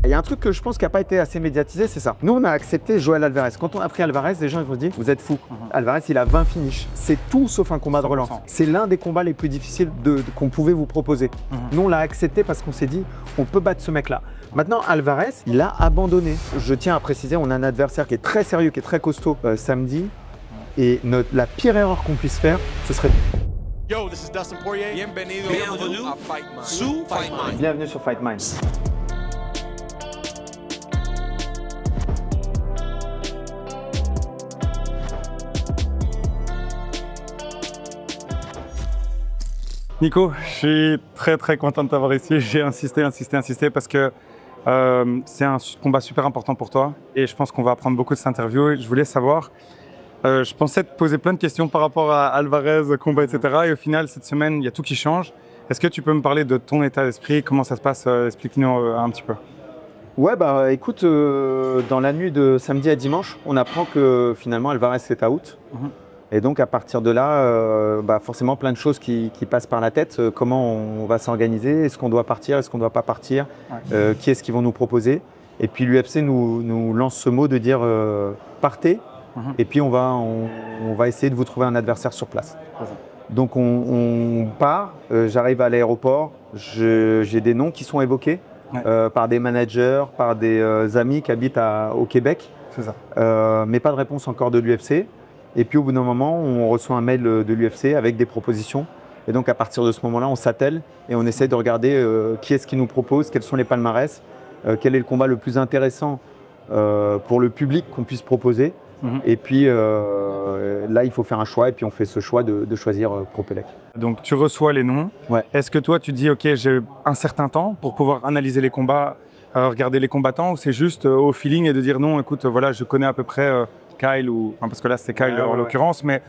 Il y a un truc que je pense qui n'a pas été assez médiatisé, c'est ça. Nous, on a accepté Joël Alvarez. Quand on a pris Alvarez, les gens ils vont se dire, vous êtes fous. Alvarez, il a 20 finishes. C'est tout sauf un combat de relance. C'est l'un des combats les plus difficiles qu'on pouvait vous proposer. Nous, on l'a accepté parce qu'on s'est dit, on peut battre ce mec-là. Maintenant, Alvarez, il a abandonné. Je tiens à préciser, on a un adversaire qui est très sérieux, qui est très costaud samedi. Et la pire erreur qu'on puisse faire, ce serait... Yo, this is Dustin Poirier. Bienvenue à Fight Mind. Bienvenue sur Fight Mind. Nico, je suis très content de t'avoir ici. J'ai insisté parce que c'est un combat super important pour toi et je pense qu'on va apprendre beaucoup de cette interview. Je voulais savoir, je pensais te poser plein de questions par rapport à Alvarez, combat, etc. Et au final, cette semaine, il y a tout qui change. Est-ce que tu peux me parler de ton état d'esprit? Comment ça se passe? Explique-nous un petit peu. Ouais, bah écoute, dans la nuit de samedi à dimanche, on apprend que finalement Alvarez est out. Et donc à partir de là, forcément plein de choses qui passent par la tête. Comment on va s'organiser? Est-ce qu'on doit partir? Est-ce qu'on ne doit pas partir? Qui est-ce qu'ils vont nous proposer? Et puis l'UFC nous lance ce mot de dire partez. Et puis on va essayer de vous trouver un adversaire sur place. Donc on part, j'arrive à l'aéroport, j'ai des noms qui sont évoqués par des managers, par des amis qui habitent au Québec. C'est ça. Mais pas de réponse encore de l'UFC. Et puis au bout d'un moment, on reçoit un mail de l'UFC avec des propositions. Et donc à partir de ce moment-là, on s'attelle et on essaie de regarder qui est-ce qui nous propose, quels sont les palmarès, quel est le combat le plus intéressant pour le public qu'on puisse proposer. Et puis là, il faut faire un choix et puis on fait ce choix de choisir Propelec. Donc tu reçois les noms. Ouais. Est-ce que toi, tu dis, OK, j'ai un certain temps pour pouvoir analyser les combats, regarder les combattants, ou c'est juste au feeling et de dire non, écoute, voilà, je connais à peu près Kyle, parce que là c'est Kyle en l'occurrence, mais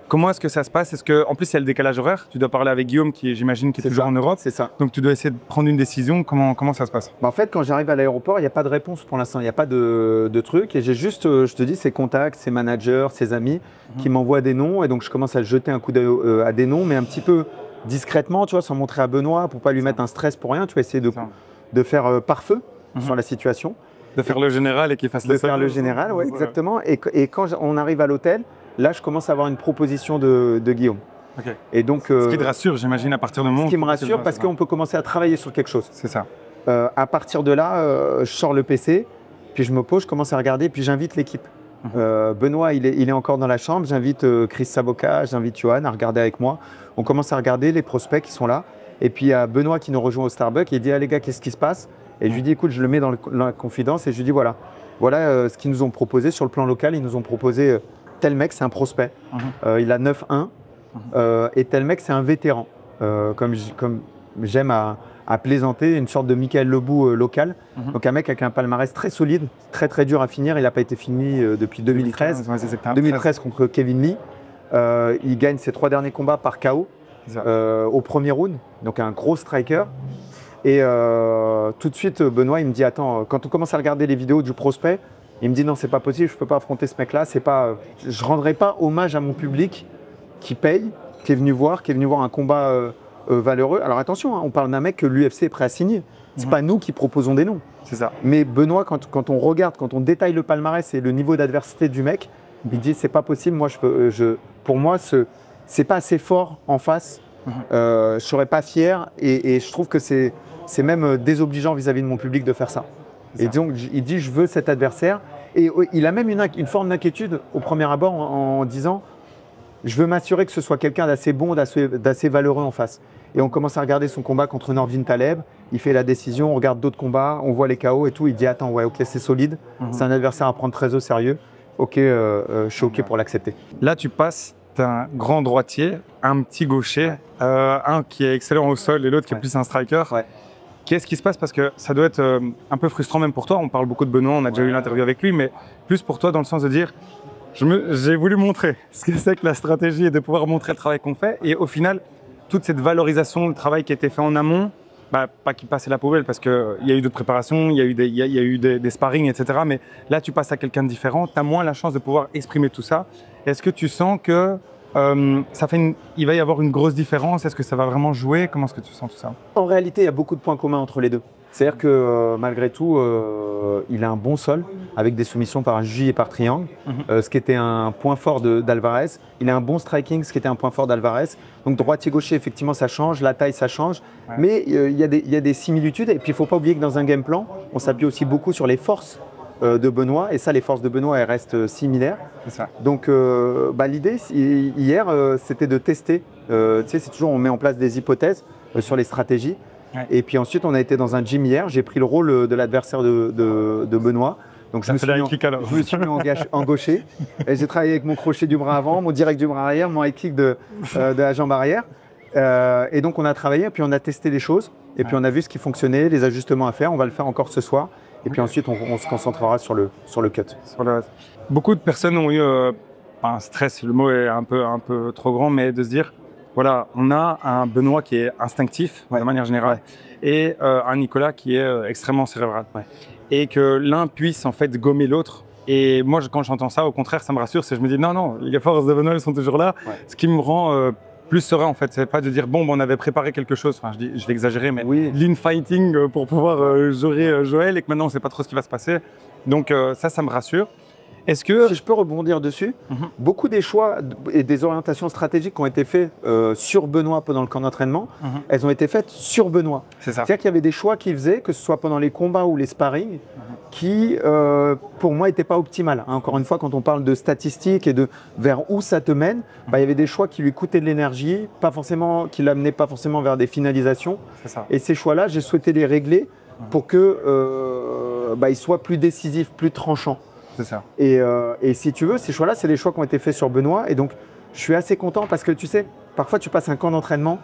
comment est-ce que ça se passe? Est-ce que, en plus il y a le décalage horaire, tu dois parler avec Guillaume qui j'imagine qui est toujours en Europe. C'est ça. Donc tu dois essayer de prendre une décision, comment ça se passe? En fait, quand j'arrive à l'aéroport, il n'y a pas de réponse pour l'instant, il n'y a pas de truc et j'ai juste, je te dis, ses contacts, ses managers, ses amis qui m'envoient des noms et donc je commence à jeter un coup d'œil à des noms, mais un petit peu discrètement, tu vois, sans montrer à Benoît pour pas lui mettre un stress pour rien, tu vas essayer de faire pare-feu sur la situation. De faire le général et qu'il fasse de faire le général, oui, exactement. Et quand on arrive à l'hôtel, là, je commence à avoir une proposition de Guillaume. Okay. Et donc, ce qui te rassure, j'imagine, à partir du moment où... Ce qui me rassure, parce qu'on peut commencer à travailler sur quelque chose. C'est ça. À partir de là, je sors le PC, puis je me pose, je commence à regarder, puis j'invite l'équipe. Benoît, il est encore dans la chambre. J'invite Chris Saboka, j'invite Johan à regarder avec moi. On commence à regarder les prospects qui sont là. Et puis, il y a Benoît qui nous rejoint au Starbucks. Il dit, ah les gars, qu'est-ce qui se passe? Et je lui dis, écoute, je le mets dans la confidence et je lui dis, voilà ce qu'ils nous ont proposé sur le plan local. Ils nous ont proposé tel mec, c'est un prospect. Il a 9-1 et tel mec, c'est un vétéran. Comme j'aime à plaisanter, une sorte de Michael Lebou local. Donc un mec avec un palmarès très solide, très dur à finir. Il n'a pas été fini depuis 2013. 2013 contre Kevin Lee. Il gagne ses 3 derniers combats par KO au premier round. Donc un gros striker. Et tout de suite, Benoît, il me dit, attends, quand on commence à regarder les vidéos du prospect, il me dit, non, c'est pas possible, je peux pas affronter ce mec-là, je rendrai pas hommage à mon public qui paye, qui est venu voir un combat valeureux. Alors attention, hein, on parle d'un mec que l'UFC est prêt à signer. C'est pas nous qui proposons des noms. C'est ça. Mais Benoît, quand on regarde, quand on détaille le palmarès et le niveau d'adversité du mec, il dit, c'est pas possible, moi, pour moi, c'est pas assez fort en face. Je serais pas fier et je trouve que c'est même désobligeant vis-à-vis de mon public de faire ça. Et donc il dit je veux cet adversaire et il a même une forme d'inquiétude au premier abord en disant je veux m'assurer que ce soit quelqu'un d'assez bon, d'assez valeureux en face. Et on commence à regarder son combat contre Norvin Taleb, il fait la décision, on regarde d'autres combats, on voit les KO et tout, il dit attends ouais ok c'est solide, c'est un adversaire à prendre très au sérieux, ok je suis ok pour l'accepter. Là tu passes un grand droitier, un petit gaucher, un qui est excellent au sol et l'autre qui est plus un striker. Qu'est-ce qui se passe? Parce que ça doit être un peu frustrant même pour toi. On parle beaucoup de Benoît, on a déjà eu l'interview avec lui, mais plus pour toi dans le sens de dire j'ai voulu montrer ce que c'est que la stratégie et de pouvoir montrer le travail qu'on fait. Et au final, toute cette valorisation, le travail qui a été fait en amont, pas qu'il passe à la poubelle parce qu'il y a eu d'autres préparations, il y a eu des sparring, etc. Mais là, tu passes à quelqu'un de différent, tu as moins la chance de pouvoir exprimer tout ça. Est-ce que tu sens que il va y avoir une grosse différence? Est-ce que ça va vraiment jouer? Comment est-ce que tu sens tout ça? En réalité, il y a beaucoup de points communs entre les deux. C'est-à-dire que malgré tout, il a un bon sol avec des soumissions par J et par triangle, ce qui était un point fort d'Alvarez. Il a un bon striking, ce qui était un point fort d'Alvarez. Donc droitier-gaucher, effectivement, ça change, la taille, ça change. Ouais. Mais il y a des similitudes. Et puis, il ne faut pas oublier que dans un game plan, on s'appuie aussi beaucoup sur les forces de Benoît. Et ça, les forces de Benoît, elles restent similaires. C'est ça. Donc, l'idée, hier, c'était de tester. Tu sais, c'est toujours, on met en place des hypothèses sur les stratégies. Ouais. Et puis ensuite, on a été dans un gym hier. J'ai pris le rôle de l'adversaire de Benoît. Donc, je me suis mis en gaucher. Et j'ai travaillé avec mon crochet du bras avant, mon direct du bras arrière, mon high kick de la jambe arrière. Et donc, on a travaillé, puis on a testé des choses. Et puis, on a vu ce qui fonctionnait, les ajustements à faire. On va le faire encore ce soir. Et puis ensuite, on se concentrera sur le cut. Beaucoup de personnes ont eu un stress, le mot est un peu trop grand, mais de se dire, voilà, on a un Benoît qui est instinctif de manière générale et un Nicolas qui est extrêmement cérébral. Et que l'un puisse en fait gommer l'autre. Et moi, quand j'entends ça, au contraire, ça me rassure. Je me dis non, les forces de Benoît, elles sont toujours là. Ce qui me rend plus serein en fait, c'est pas de dire bon, on avait préparé quelque chose. Enfin, je vais exagérer, mais l'infighting pour pouvoir gérer Joël et que maintenant on sait pas trop ce qui va se passer. Donc ça me rassure. Est-ce que si je peux rebondir dessus, beaucoup des choix et des orientations stratégiques qui ont été faits sur Benoît pendant le camp d'entraînement, elles ont été faites sur Benoît. C'est ça. C'est-à-dire qu'il y avait des choix qu'il faisait, que ce soit pendant les combats ou les sparring, qui pour moi n'étaient pas optimales. Encore une fois, quand on parle de statistiques et de vers où ça te mène, il y avait des choix qui lui coûtaient de l'énergie, qui l'amenaient pas forcément vers des finalisations. C'est ça. Et ces choix-là, j'ai souhaité les régler pour que ils soient plus décisifs, plus tranchants. C'est ça. Et si tu veux, ces choix-là, c'est des choix qui ont été faits sur Benoît. Et donc, je suis assez content parce que tu sais, parfois tu passes un camp d'entraînement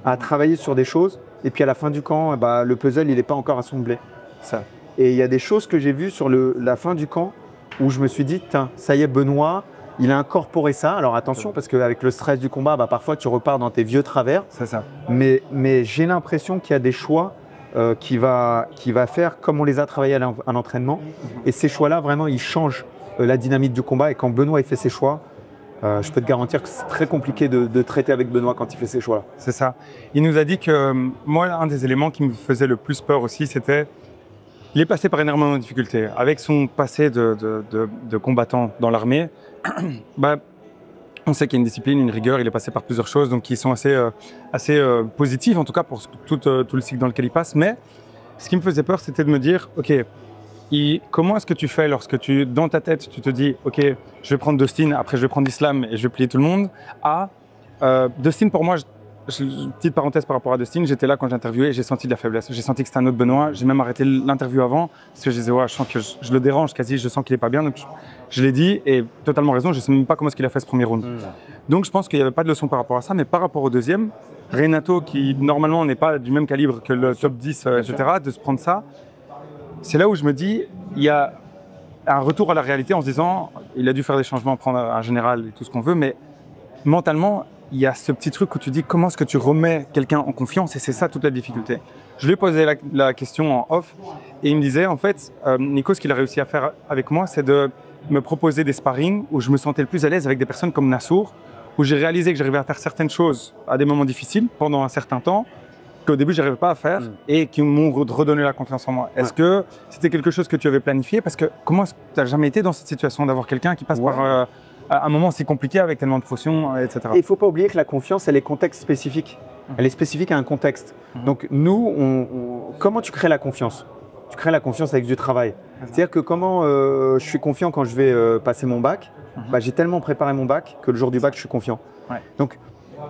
à travailler sur des choses. Et puis à la fin du camp, le puzzle, il n'est pas encore assemblé. Ça. Et il y a des choses que j'ai vues sur la fin du camp où je me suis dit, ça y est, Benoît, il a incorporé ça. Alors attention, parce qu'avec le stress du combat, parfois tu repars dans tes vieux travers. C'est ça. Mais j'ai l'impression qu'il y a des choix qui va faire comme on les a travaillés à l'entraînement. Et ces choix-là, vraiment, ils changent la dynamique du combat. Et quand Benoît il fait ses choix, je peux te garantir que c'est très compliqué de traiter avec Benoît quand il fait ses choix. C'est ça. Il nous a dit que moi, un des éléments qui me faisait le plus peur aussi, c'était il est passé par énormément de difficultés. Avec son passé de combattant dans l'armée, on sait qu'il y a une discipline, une rigueur, il est passé par plusieurs choses donc qui sont assez positives, en tout cas pour tout le cycle dans lequel il passe. Mais ce qui me faisait peur, c'était de me dire, ok, comment est-ce que tu fais lorsque dans ta tête, tu te dis, ok, je vais prendre Dustin, après je vais prendre Islam et je vais plier tout le monde, Dustin pour moi, petite parenthèse par rapport à Dustin, j'étais là quand j'interviewais et j'ai senti de la faiblesse. J'ai senti que c'était un autre Benoît. J'ai même arrêté l'interview avant parce que je disais, ouais, je sens que je le dérange quasi, je sens qu'il n'est pas bien. Donc je l'ai dit et totalement raison, je ne sais même pas comment est-ce qu'il a fait ce premier round. Donc je pense qu'il n'y avait pas de leçon par rapport à ça, mais par rapport au deuxième, Renato qui normalement n'est pas du même calibre que le top 10, etc., de se prendre ça, c'est là où je me dis, il y a un retour à la réalité en se disant, il a dû faire des changements, prendre un général et tout ce qu'on veut, mais mentalement, il y a ce petit truc où tu dis comment est-ce que tu remets quelqu'un en confiance et c'est ça toute la difficulté. Je lui ai posé la question en off et il me disait en fait, Nico, ce qu'il a réussi à faire avec moi, c'est de me proposer des sparring où je me sentais le plus à l'aise avec des personnes comme Nassour, où j'ai réalisé que j'arrivais à faire certaines choses à des moments difficiles pendant un certain temps qu'au début je n'arrivais pas à faire et qui m'ont redonné la confiance en moi. Est-ce que c'était quelque chose que tu avais planifié? Parce que comment est-ce que tu n'as jamais été dans cette situation d'avoir quelqu'un qui passe par un moment si compliqué avec tellement de pression, etc. Et il ne faut pas oublier que la confiance, elle est contexte spécifique. Elle est spécifique à un contexte. Donc nous, comment tu crées la confiance? Tu crées la confiance avec du travail. C'est-à-dire que comment je suis confiant quand je vais passer mon bac, j'ai tellement préparé mon bac que le jour du bac, je suis confiant. Donc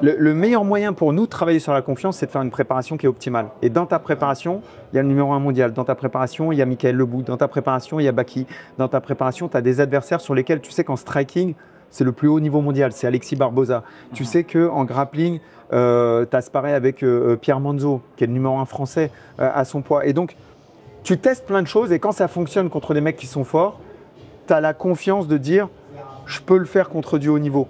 le meilleur moyen pour nous de travailler sur la confiance, c'est de faire une préparation qui est optimale. Et dans ta préparation, il y a le numéro 1 mondial. Dans ta préparation, il y a Michael Lebout. Dans ta préparation, il y a Baki. Dans ta préparation, tu as des adversaires sur lesquels tu sais qu'en striking, c'est le plus haut niveau mondial. C'est Alexis Barbosa. Tu sais qu'en grappling, tu as sparé avec Pierre Manzo, qui est le numéro 1 français à son poids. Et donc, tu testes plein de choses et quand ça fonctionne contre des mecs qui sont forts, tu as la confiance de dire « je peux le faire contre du haut niveau ».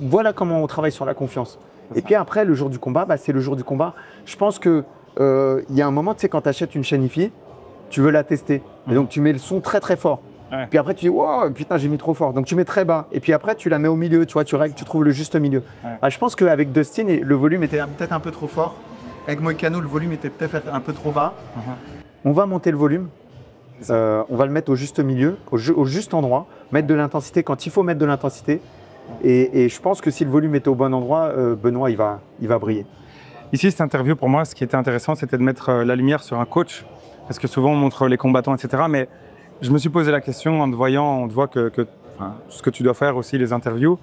Voilà comment on travaille sur la confiance. Et puis après, le jour du combat, c'est le jour du combat. Je pense qu'il y a un moment, tu sais, quand tu achètes une chaîne IFI, tu veux la tester. Et donc, tu mets le son très très fort. Puis après, tu dis, wow, putain, j'ai mis trop fort. Donc, tu mets très bas. Et puis après, tu la mets au milieu. Tu vois, tu règles, tu trouves le juste milieu. Je pense qu'avec Dustin, le volume était peut-être un peu trop fort. avec Moïcano, le volume était peut-être un peu trop bas. On va monter le volume. On va le mettre au juste milieu, au juste endroit, mettre de l'intensité quand il faut mettre de l'intensité. Et je pense que si le volume est au bon endroit, Benoît, il va briller. Ici, cette interview, pour moi, ce qui était intéressant, c'était de mettre la lumière sur un coach. Parce que souvent, on montre les combattants, etc. Mais je me suis posé la question en te voyant, on te voit que ce que tu dois faire aussi, les interviews,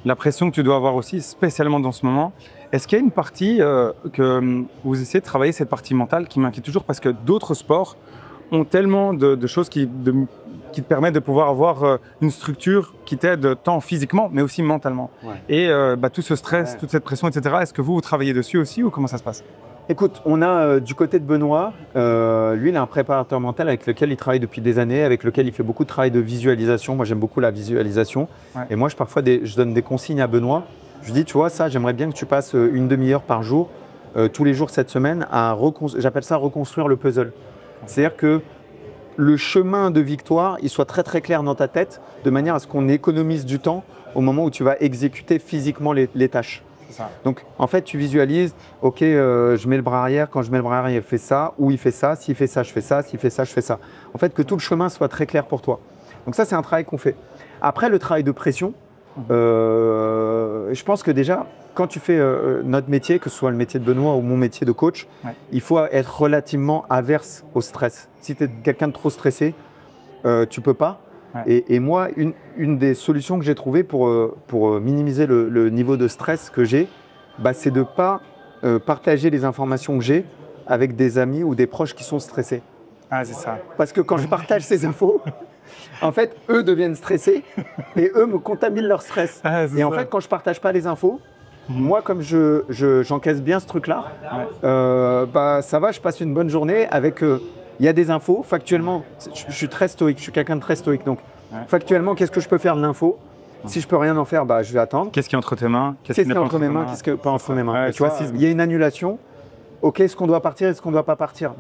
la pression que tu dois avoir aussi, spécialement dans ce moment. Est-ce qu'il y a une partie que vous essayez de travailler, cette partie mentale, qui m'inquiète toujours parce que d'autres sports ont tellement de choses qui te permettent de pouvoir avoir une structure qui t'aide tant physiquement, mais aussi mentalement. Ouais. Et tout ce stress, toute cette pression, etc., est-ce que vous travaillez dessus aussi ou comment ça se passe? Écoute, on a du côté de Benoît, lui il a un préparateur mental avec lequel il travaille depuis des années, avec lequel il fait beaucoup de travail de visualisation. Moi j'aime beaucoup la visualisation. Ouais. Et moi parfois je donne des consignes à Benoît. Je lui dis, tu vois ça, j'aimerais bien que tu passes une demi-heure par jour, tous les jours cette semaine, j'appelle ça reconstruire le puzzle. C'est-à-dire que le chemin de victoire, il soit très très clair dans ta tête, de manière à ce qu'on économise du temps au moment où tu vas exécuter physiquement les tâches. Ça. Donc en fait, tu visualises, ok, je mets le bras arrière, quand je mets le bras arrière, il fait ça, ou il fait ça, s'il fait ça, je fais ça, s'il fait ça, je fais ça. En fait, que tout le chemin soit très clair pour toi. Donc ça, c'est un travail qu'on fait. Après, le travail de pression, je pense que déjà, quand tu fais notre métier, que ce soit le métier de Benoît ou mon métier de coach, il faut être relativement averse au stress. Si tu es quelqu'un de trop stressé, tu peux pas. Ouais. Et moi, une des solutions que j'ai trouvées pour minimiser le niveau de stress que j'ai, c'est de ne pas partager les informations que j'ai avec des amis ou des proches qui sont stressés. Ah, c'est ça. Parce que quand je partage ces infos, en fait, eux deviennent stressés et eux me contaminent leur stress. Ah, et en fait, quand je ne partage pas les infos, moi, comme j'encaisse bien ce truc-là, ça va, je passe une bonne journée avec... il y a des infos, factuellement, je suis très stoïque, je suis quelqu'un de très stoïque. Donc, factuellement, qu'est-ce que je peux faire de l'info? Si je peux rien en faire, je vais attendre. Qu'est-ce qui est entre tes mains? Qu'est-ce qui est entre mes mains? Qu'est-ce qui n'est pas entre mes mains? Tu vois, s'il y a une annulation, ok, est-ce qu'on doit partir? Est-ce qu'on ne doit pas partir?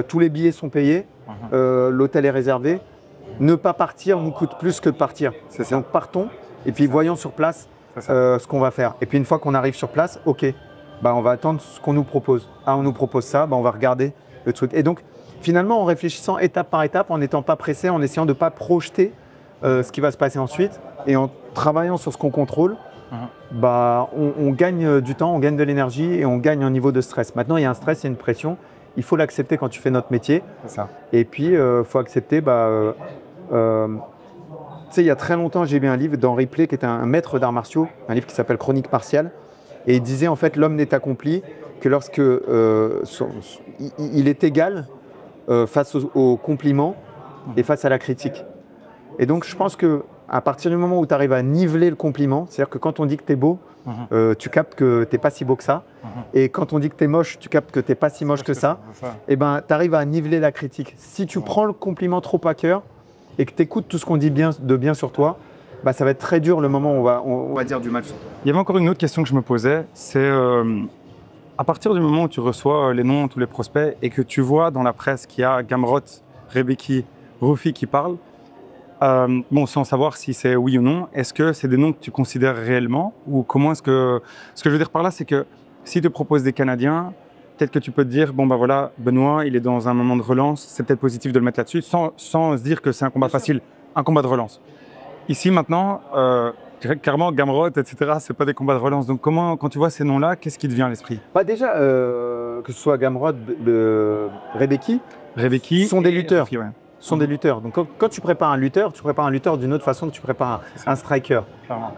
Tous les billets sont payés, l'hôtel est réservé. Ne pas partir nous coûte plus que de partir. Donc, partons et puis voyons sur place ce qu'on va faire. Et puis, une fois qu'on arrive sur place, ok, on va attendre ce qu'on nous propose. Ah, on nous propose ça, on va regarder le truc. Et donc, finalement, en réfléchissant étape par étape, en n'étant pas pressé, en essayant de ne pas projeter ce qui va se passer ensuite et en travaillant sur ce qu'on contrôle, on gagne du temps, on gagne de l'énergie et on gagne un niveau de stress. Maintenant, il y a un stress, il y a une pression. Il faut l'accepter quand tu fais notre métier. C'est ça. Et puis, il faut accepter… il y a très longtemps, j'ai lu un livre d'Henri Play, qui était un maître d'arts martiaux, un livre qui s'appelle Chronique martiale. Et il disait, en fait, l'homme n'est accompli que lorsque il est égal face aux compliments et face à la critique. Et donc, je pense qu'à partir du moment où tu arrives à niveler le compliment, c'est-à-dire que quand on dit que tu es beau, tu captes que tu n'es pas si beau que ça. Et quand on dit que tu es moche, tu captes que tu n'es pas si moche que ça. Et tu arrives à niveler la critique. Si tu prends le compliment trop à cœur et que tu écoutes tout ce qu'on dit de bien sur toi, ça va être très dur le moment où on va dire du mal sur toi. Il y avait encore une autre question que je me posais, c'est à partir du moment où tu reçois les noms de tous les prospects et que tu vois dans la presse qu'il y a Gamrot, Rebeki, Rufi qui parlent, sans savoir si c'est oui ou non, est-ce que c'est des noms que tu considères réellement ou comment est-ce que… Ce que je veux dire par là, c'est que si tu proposes des Canadiens, peut-être que tu peux te dire, Benoît, il est dans un moment de relance, c'est peut-être positif de le mettre là-dessus, sans se dire que c'est un combat facile, un combat de relance. Ici, maintenant, clairement, Gamrot, etc., c'est pas des combats de relance. Donc, quand tu vois ces noms-là, qu'est-ce qui te vient à l'esprit? Déjà, que ce soit Gamrot, Rebeki, sont des lutteurs. Sont des lutteurs. Donc, quand tu prépares un lutteur d'une autre façon que tu prépares un striker.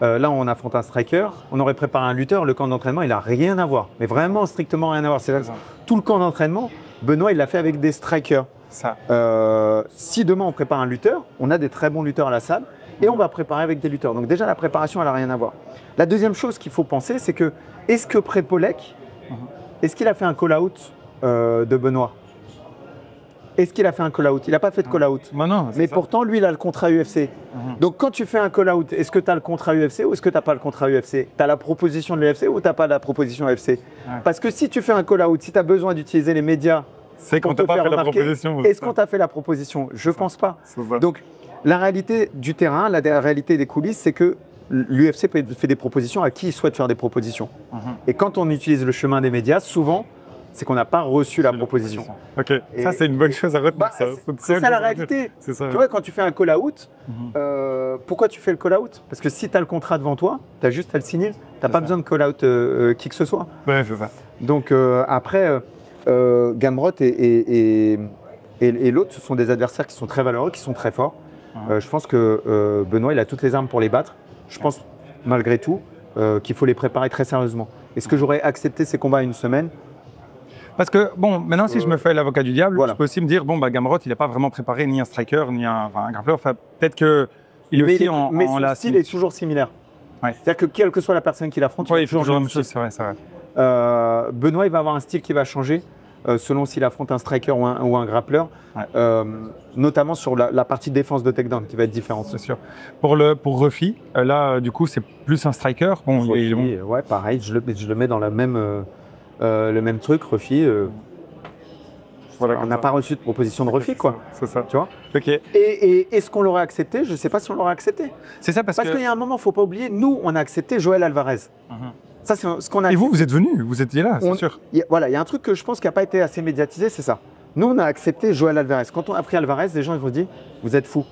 Là, on affronte un striker. On aurait préparé un lutteur. Le camp d'entraînement, il n'a rien à voir. Mais vraiment, strictement rien à voir. Tout le camp d'entraînement, Benoît, il l'a fait avec des strikers. Si demain, on prépare un lutteur, on a des très bons lutteurs à la salle. Et on va préparer avec des lutteurs. Donc déjà, la préparation, elle n'a rien à voir. La deuxième chose qu'il faut penser, c'est que, est-ce que Prepolek, est-ce qu'il a fait un call-out de Benoît? Est-ce qu'il a fait un call-out? Il n'a pas fait de call-out. Mais pourtant, lui, il a le contrat UFC. Donc quand tu fais un call-out, est-ce que tu as le contrat UFC ou est-ce que tu n'as pas le contrat UFC? Tu as la proposition de l'UFC ou tu n'as pas la proposition UFC? Parce que si tu fais un call-out, si tu as besoin d'utiliser les médias, c'est qu'on t'a pas fait la proposition. Est-ce qu'on t'a fait la proposition? Je ne pense pas. Donc, la réalité du terrain, la réalité des coulisses, c'est que l'UFC fait des propositions à qui il souhaite faire des propositions. Et quand on utilise le chemin des médias, souvent, c'est qu'on n'a pas reçu la proposition. Ok, ça c'est une bonne chose à retenir. C'est ça la réalité. C'est ça. Tu vois, quand tu fais un call-out, pourquoi tu fais le call-out? Parce que si tu as le contrat devant toi, tu as juste à le signer. Tu n'as pas besoin de call-out qui que ce soit. Ouais, c'est ça. Donc après, Gamrot et l'autre, ce sont des adversaires qui sont très valeureux, qui sont très forts. Je pense que Benoît, il a toutes les armes pour les battre. Je pense, malgré tout, qu'il faut les préparer très sérieusement. Est-ce que j'aurais accepté ces combats à une semaine? Parce que, bon, maintenant, si je me fais l'avocat du diable, voilà. je peux aussi me dire, bon, bah, Gamrot, il n'a pas vraiment préparé ni un striker, ni un grappler. Enfin, peut-être qu'il est aussi mais son style est toujours similaire. Ouais. C'est-à-dire que quelle que soit la personne qui l'affronte, il faut toujours la même chose, c'est vrai, c'est vrai. Benoît, il va avoir un style qui va changer selon s'il affronte un striker ou un grappler, notamment sur la partie défense de takedown qui va être différente. C'est sûr. Pour Ruffy, là, du coup, c'est plus un striker. Bon, Ruffy, ouais, pareil, je le mets dans le même truc, Ruffy. Voilà, on n'a pas reçu de proposition de Ruffy, quoi. C'est ça. Tu vois? Ok. Et est-ce qu'on l'aurait accepté? Je ne sais pas si on l'aurait accepté. C'est ça, parce qu'il y a un moment, il ne faut pas oublier, nous, on a accepté Joël Alvarez. Ça, c'est ce qu'on a. Et vous êtes venu, vous étiez là, c'est sûr. Voilà, il y a un truc que je pense qui n'a pas été assez médiatisé, c'est ça. Nous, on a accepté Joël Alvarez. Quand on a pris Alvarez, les gens ils vont dire, vous êtes fous.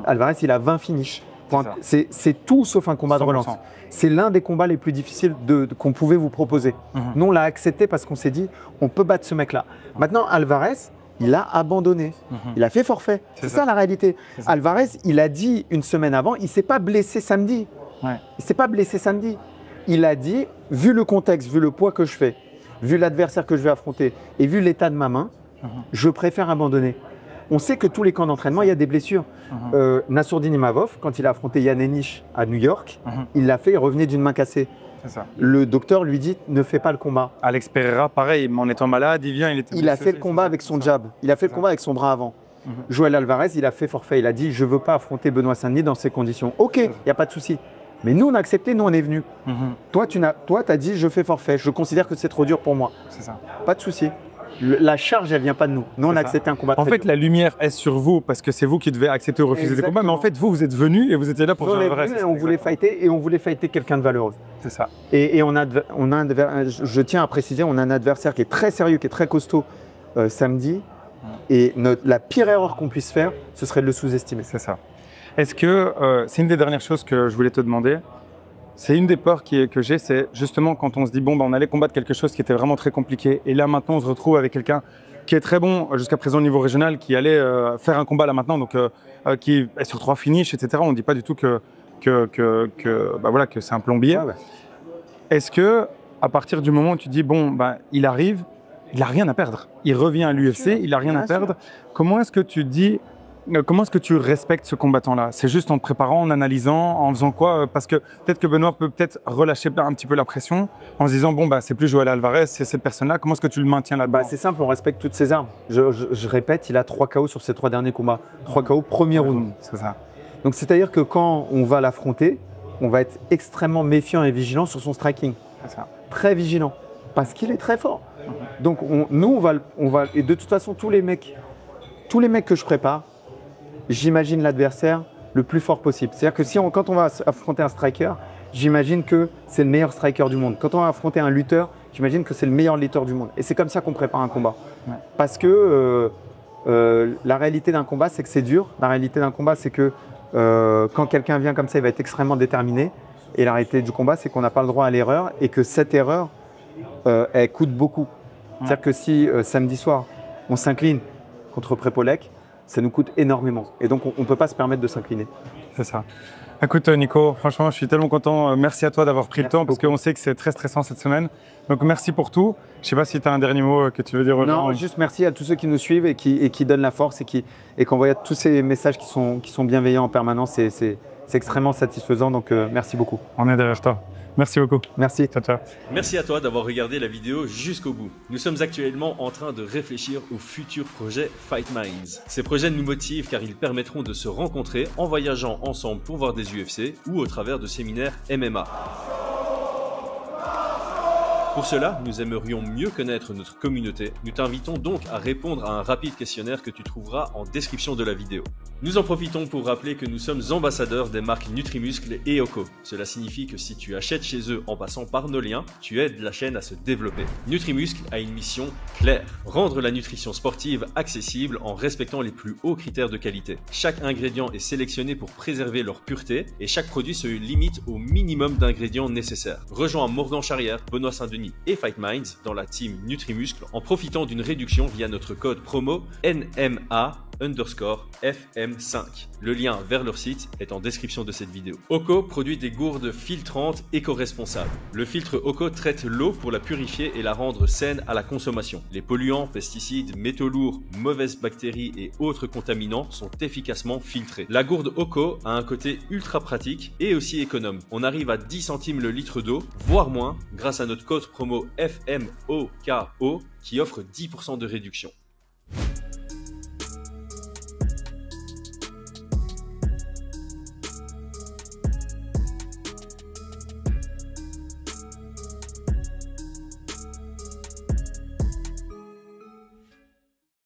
Alvarez, il a 20 finishes. C'est tout sauf un combat de relance. C'est l'un des combats les plus difficiles qu'on pouvait vous proposer. Nous, on l'a accepté parce qu'on s'est dit, on peut battre ce mec-là. Maintenant, Alvarez, il a abandonné. Il a fait forfait. C'est ça la réalité. Alvarez, il a dit une semaine avant, il ne s'est pas blessé samedi. Il ne s'est pas blessé samedi. Il a dit, vu le contexte, vu le poids que je fais, vu l'adversaire que je vais affronter et vu l'état de ma main, je préfère abandonner. On sait que tous les camps d'entraînement, il y a des blessures. Nassourdine Imavov, quand il a affronté Jan Heinisch à New York, il l'a fait, il revenait d'une main cassée. Ça. Le docteur lui dit, ne fais pas le combat. Alex Pereira, pareil, en étant malade, il vient, il a fait le combat avec son jab. Il a fait le combat avec son bras avant. Joël Alvarez, il a fait forfait. Il a dit, je ne veux pas affronter Benoît Saint-Denis dans ces conditions. Ok, il n'y a pas de souci. Mais nous, on a accepté, nous, on est venus. Toi, tu as dit, je fais forfait. Je considère que c'est trop dur pour moi. C'est ça. Pas de souci. La charge, elle ne vient pas de nous. Nous, on a accepté un combat. En fait, la lumière est sur vous parce que c'est vous qui devez accepter ou refuser des combats. Mais en fait, vous êtes venus et vous étiez là pour faire le reste. On voulait fighter et on voulait fighter quelqu'un de valeureux. C'est ça. Et je tiens à préciser, on a un adversaire qui est très sérieux, qui est très costaud samedi. Et la pire erreur qu'on puisse faire, ce serait de le sous-estimer. C'est ça. Est-ce que, c'est une des dernières choses que je voulais te demander, c'est une des peurs que j'ai, c'est justement quand on se dit, bon, on allait combattre quelque chose qui était vraiment très compliqué, et là maintenant on se retrouve avec quelqu'un qui est très bon jusqu'à présent au niveau régional, qui allait faire un combat là maintenant, donc qui est sur 3 finishes, etc. On ne dit pas du tout que c'est un plombier. Est-ce que, à partir du moment où tu dis, bon, il arrive, il n'a rien à perdre, il revient à l'UFC, il n'a rien à perdre, comment est-ce que tu dis... Comment est-ce que tu respectes ce combattant-là? C'est juste en te préparant, en analysant, en faisant quoi? Parce que peut-être que Benoît peut relâcher un petit peu la pression en se disant, bon, c'est plus Joël Alvarez, c'est cette personne-là. Comment est-ce que tu le maintiens là-dedans? C'est simple, on respecte toutes ses armes. Je répète, il a 3 KO sur ses 3 derniers combats. 3 KO, premier round. C'est ça. Donc c'est-à-dire que quand on va l'affronter, on va être extrêmement méfiant et vigilant sur son striking. C'est ça. Très vigilant. Parce qu'il est très fort. Donc nous, on va... Et de toute façon, tous les mecs que je prépare, j'imagine l'adversaire le plus fort possible. C'est-à-dire que quand on va affronter un striker, j'imagine que c'est le meilleur striker du monde. Quand on va affronter un lutteur, j'imagine que c'est le meilleur lutteur du monde. Et c'est comme ça qu'on prépare un combat. Parce que la réalité d'un combat, c'est que c'est dur. La réalité d'un combat, c'est que quand quelqu'un vient comme ça, il va être extrêmement déterminé. Et la réalité du combat, c'est qu'on n'a pas le droit à l'erreur et que cette erreur, elle coûte beaucoup. C'est-à-dire que si samedi soir, on s'incline contre Prepolek, ça nous coûte énormément. Et donc, on ne peut pas se permettre de s'incliner. C'est ça. Écoute, Nico, franchement, je suis tellement content. Merci à toi d'avoir pris le temps parce qu'on sait que c'est très stressant cette semaine. Donc, merci pour tout. Je ne sais pas si tu as un dernier mot que tu veux dire aux gens. Non, juste merci à tous ceux qui nous suivent et qui donnent la force et qui envoient tous ces messages qui sont bienveillants en permanence. C'est extrêmement satisfaisant. Donc, merci beaucoup. On est derrière toi. Merci beaucoup. Merci. Ciao, ciao. Merci à toi d'avoir regardé la vidéo jusqu'au bout. Nous sommes actuellement en train de réfléchir au futur projet Fight Minds. Ces projets nous motivent car ils permettront de se rencontrer en voyageant ensemble pour voir des UFC ou au travers de séminaires MMA. Pour cela, nous aimerions mieux connaître notre communauté. Nous t'invitons donc à répondre à un rapide questionnaire que tu trouveras en description de la vidéo. Nous en profitons pour rappeler que nous sommes ambassadeurs des marques Nutrimuscle et Oko. Cela signifie que si tu achètes chez eux en passant par nos liens, tu aides la chaîne à se développer. Nutrimuscle a une mission claire, rendre la nutrition sportive accessible en respectant les plus hauts critères de qualité. Chaque ingrédient est sélectionné pour préserver leur pureté et chaque produit se limite au minimum d'ingrédients nécessaires. Rejoins Morgan Charrière, Benoît Saint-Denis et Fight Minds dans la team Nutrimuscle en profitant d'une réduction via notre code promo NMA_FM5. Le lien vers leur site est en description de cette vidéo. Oko produit des gourdes filtrantes éco-responsables. Le filtre Oko traite l'eau pour la purifier et la rendre saine à la consommation. Les polluants, pesticides, métaux lourds, mauvaises bactéries et autres contaminants sont efficacement filtrés. La gourde Oko a un côté ultra pratique et aussi économe. On arrive à 10 centimes le litre d'eau, voire moins, grâce à notre code promo FMOKO qui offre 10% de réduction.